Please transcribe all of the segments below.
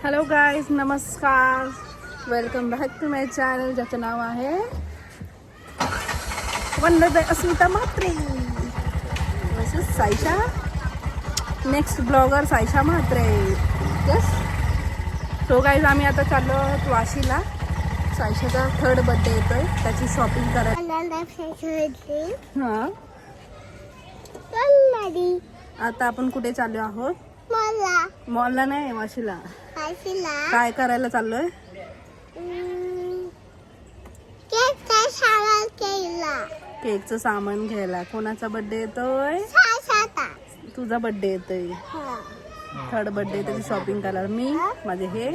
Hello guys, नमस्कार. Welcome back to my channel, ज्याचं नाव आहे वंदर Asmita Mhatre versus Saisha. Next blogger Saisha Mhatre. Yes. So guys, आम्ही आता चाललो आहोत वाशीला. सायशाचा 3rd बर्थडे येतोय, त्याची शॉपिंग करायला. हां, आता आपण कुठे चाललो आहोत? मॉलला नाही, वाशीला. काय करायला चाललोय? केकचं सामान घ्यायला. कोणाचा बर्थडे येतोय? तुझा बर्थडे येतोय. 3rd बर्थडे, त्याची शॉपिंग करायला. मी, माझे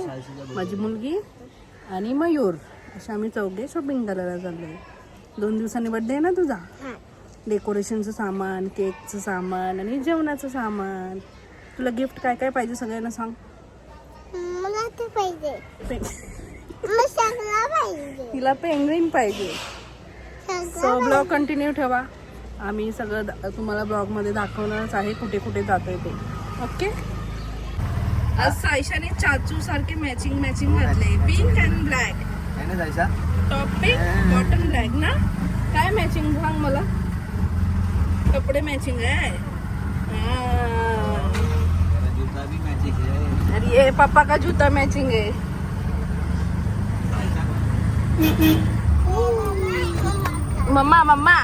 माझी मुलगी आणि मयूर, असे आम्ही चौघे शॉपिंग करायला चाललोय. 2 दिवसांनी बर्थडे आहे ना तुझा. डेकोरेशनचं सामान, केकचं सामान आणि जेवणाचं सामान. तुला गिफ्ट काय काय पाहिजे सगळ्यांना सांग. मला ते पाहिजे. तिला पेंग्विन पाहिजे. सो ब्लॉग कंटिन्यू ठेवा. आम्ही सगळं तुम्हाला ब्लॉगमध्ये दाखवणारच आहे, कुठे कुठे जातोय ते. ओके. आज सायशाने चाचू सारखे मॅचिंग घातले. Pink and black. Top pink, bottom black ना. काय मॅचिंग सांग मला. कपडे मॅचिंग आहे. अरे ये पापा का जूता मैचिंग है. Mamma mamma.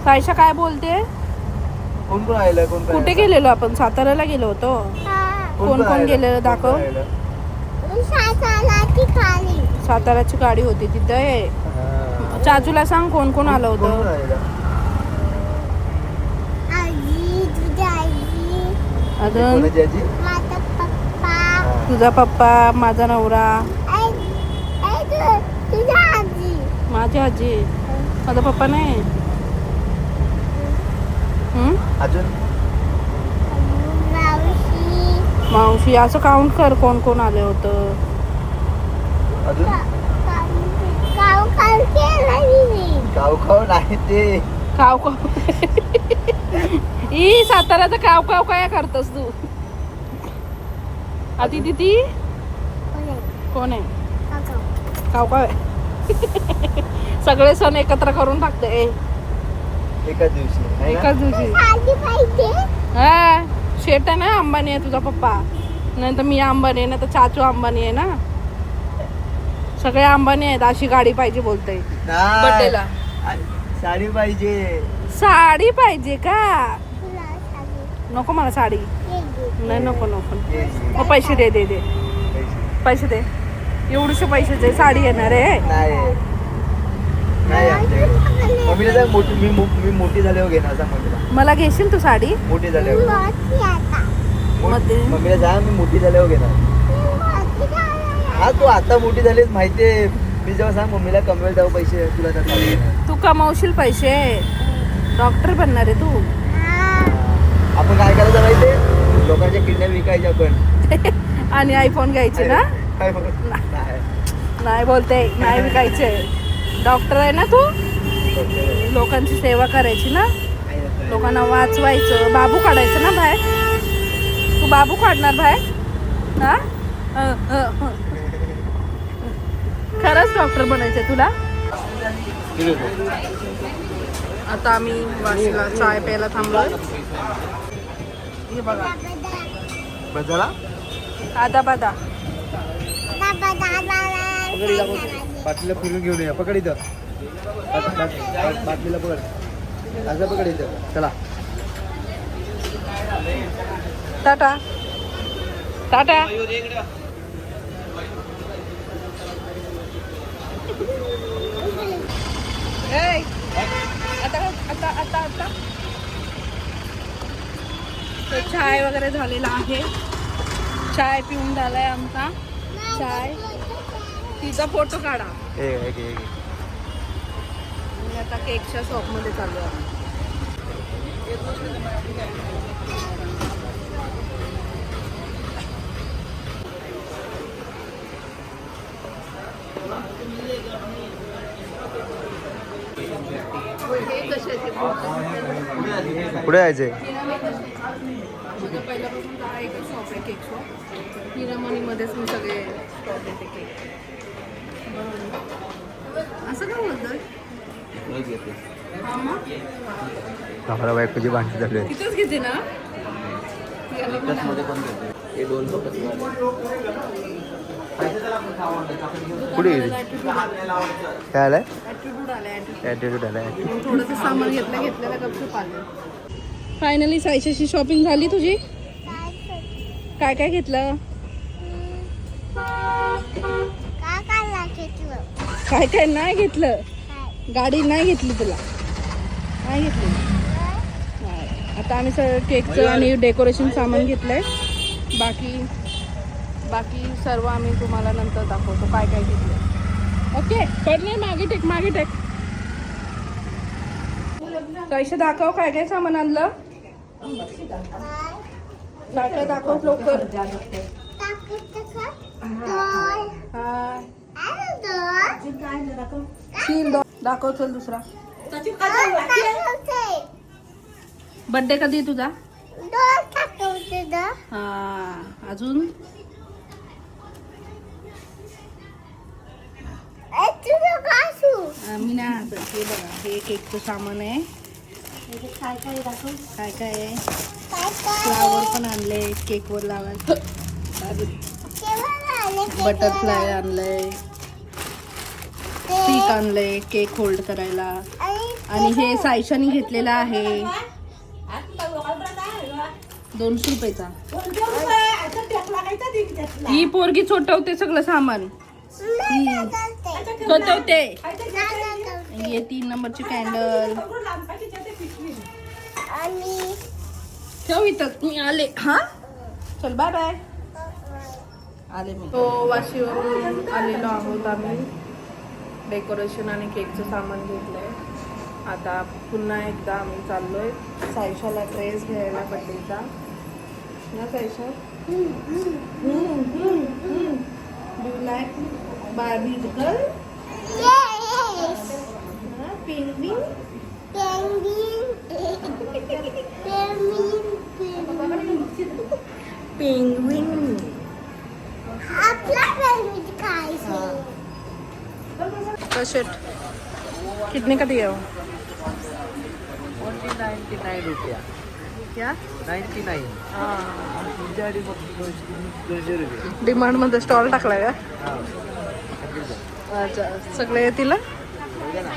सायशा काय बोलते? कोण कोण आलेलं? कुठे गेलेलो आपण? साताऱ्याला गेलो होतो. कोण कोण गेलेलं दाखव. साताऱ्याची गाडी होती तिथे. चाचूला सांग कोण कोण आलं होतं. अजून तुझा पप्पा, माझा नवरा, माझी आजी. माझा पप्पा नाही. अजून मावशी. असं काउंट कर कोण कोण आले होतं. अजून गाव नाही ते. काव ई साताऱ्याचं काव काय करतोस तू. आधी दिदी कोण आहे? काव सगळे सण एकत्र करून टाकते एकाच दिवशी. हा, शेट आहे ना. अंबानी आहे तुझा पप्पा. नाही तर मी अंबानी आहे ना, तर चाचू अंबानी आहे ना. सगळे अंबानी आहेत. अशी गाडी पाहिजे बोलते बर्थडेला. साडी पाहिजे. साडी पाहिजे का? नको मला साडी. नाही नको. मग पैसे दे. पैसे दे. एवढूशे पैशाचे साडी येणार आहे. मम्मीला सांग मी मोठी झाल्यावर घेणार. सांग मम्मीला. मला घेशील तू साडी? मोठी झाल्यावर. मम्मीला सांग मी मोठी झाल्यावर घेणार. हा, तू आता मोठी झालीस माहितीये. मी जेव्हा सांग मम्मीला कमवेल तेव्हा पैसे तुला त्या साडी घेणार. तू कमावशील पैसे. डॉक्टर बनणार आहे तू. आपण काय करायचं माहितीये? लोकांच्या किडन्या विकायच्या पण. आणि आयफोन घ्यायचे ना. नाही बोलते. नाही विकायचे. डॉक्टर आहे ना तू. लोकांची सेवा करायची ना. लोकांना वाचवायचं. बाबू काढायचं ना बाहेर. तू बाबू काढणार बाहेर हा. खरंच डॉक्टर बनायचंय तुला. आता आम्ही वाशीला चाय प्यायला थांबलोय. हे बघा बजाला आदा बादा. बाटलीला फिरून घेऊन या. पकड इथं. बाटलीला पकड. असं पकड इथं. चला टाटा टाटा. आता चाय वगैरे झालेला आहे. चाय पिऊन झालाय आमचा. चाय. तिचा फोटो काढा. मी आता केकच्या शॉपमध्ये चालू आहे. पुढे जायचंय. पहिल्यापासून एकच शॉप आहे, केक शॉप. हिरामणीमध्येच मी सगळे स्टॉल देते केक. असं काय बोलतोय? हा मग? नवरा बायकोची भांडण झाली आहेत. तिथंच घेते ना? मध्ये पण घेते. हे दोन कुठे गेली? काय आलाय? ॲटिट्यूड आलाय. ॲटिट्यूड आलाय. थोडंसं सामान घेतलेलं गपचूप आलं. फायनली सायशाची शॉपिंग झाली तुझी? काय काय घेतलं? काय काय नाही घेतलं. गाडी नाही घेतली तुला? नाही घेतली. नाही. आता आम्ही सगळं केकचं आणि डेकोरेशन सामान घेतलंय. बाकी सर्व आम्ही तुम्हाला नंतर दाखवतो काय काय घेतलं. ओके पडले मागे टेक. कैसे दाखव काय काय सामान आणलं. काय काय दाखव लवकर. दाखव चल दुसरा. बर्थडे कधी आहे तुझा? हा अजून मी नाही हसत. हे बघा हे केकचं सामान आहे. काय काय आहे. फ्लावर पण आणले केकवर लावायचं. बटरफ्लाय आणलंय. स्टिक आणलंय केक होल्ड करायला. आणि हे सायशाने घेतलेलं आहे 200 रुपयाचा. ही पोरगी छोटवते सगळं सामान. छोटवते. हे 3 नंबरची कॅन्डल. ठेव इथं. मी आले. हा चल बाय बाय. आले मी. तो वाशीवरून आलेलो आहोत आम्ही. डेकोरेशन आणि केकचं सामान घेतलंय. आता पुन्हा एकदा आम्ही चाललोय सायशाला ड्रेस घ्यायला बड्डेचा ना Sayyeshaa. Do like Barbie girl? Penguin. Penguin. Shirt कितने का दिया हो? 99 रुपया. क्या 99. तुमच्यासाठी फक्त 200 रुपये. डिमांड मध्ये स्टॉल टाकलाय का? हा. अच्छा सगळे येतील. बघा ना.